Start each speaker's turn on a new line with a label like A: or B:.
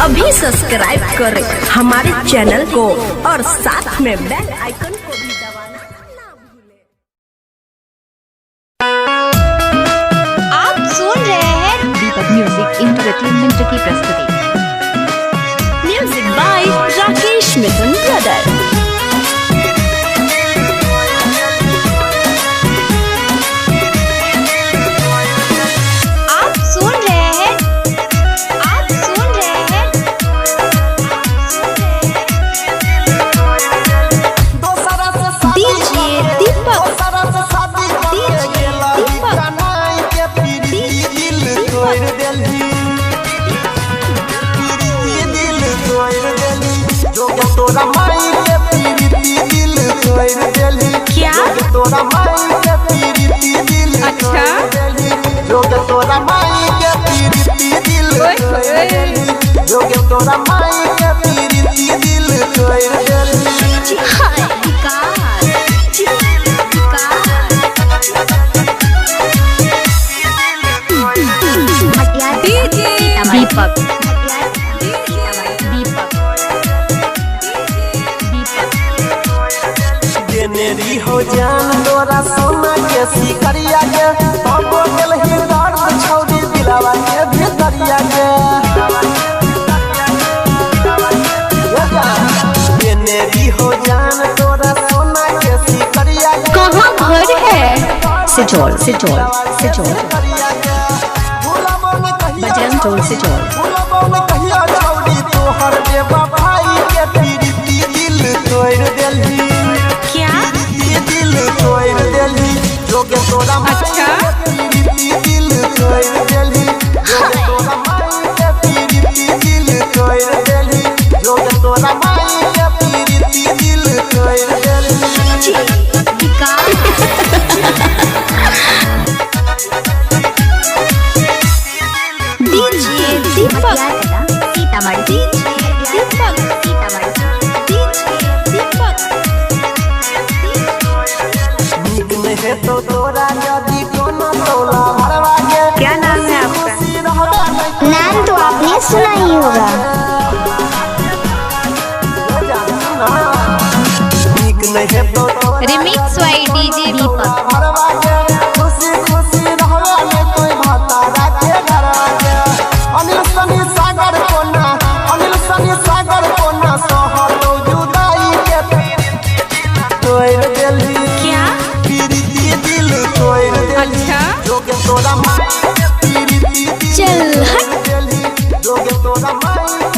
A: अभी सब्सक्राइब करें हमारे चैनल को और साथ में बेल आइकन को भी दबाना ना भूलें।
B: आप सुन रहे हैं दीपक म्यूजिक एंटरटेनमेंट की प्रस्तुति।
A: Music by Rakesh Mithun brother.
C: तोरा माई के पीरिति दिल तोड़ देली
A: क्या
C: तोरा माई के पीरिति दिल
A: अच्छा
C: जो के तोरा माई के पीरिति दिल तोड़ देली जो के तोरा माई के पीरिति दिल तोड़ देली
B: हाय दीपक
C: नेरी हो जान तोरा सोना के सिकरिया के बाबो गेल ही दर्द छौड़ी दिलावा के भीतरिया के नेरी हो जान तोरा सोना के सिकरिया के
B: कहाँ घर है सिजोल बजरंग टोल सिजोल
C: कहिया छौड़ी तोहर देवा भाई के पीरिति दिल तोड़ देली दिल तोड़ देली जो के तोरा
A: अच्छा
C: दिल तोड़ देली जो के तोरा माई के पीरिति दिल तोड़ देली जो के तोरा माई के पीरिति दिल तोड़ देली
B: डीजे दीपक सीतामढ़ी दीपक
C: है तो तोरा यदि कोनो तोला भरवा के
A: क्या नाम है आपका?
B: नाम तो आपने सुना ही होगा।
C: नहीं है तो
B: रिमिक्स वाई डीजे दीपक
C: भरवा के खुशी खुशी रहवा में कोई भाता राखे घरवा के अनिल सनी सागर कोना सहलो जुदाई के तोड़ देली
A: क्या
C: पीरिति दिल तोड़ देली
A: अच्छा
C: जो के तोरा माई पीरिति
B: चल हट
C: देली जो के तोरा माई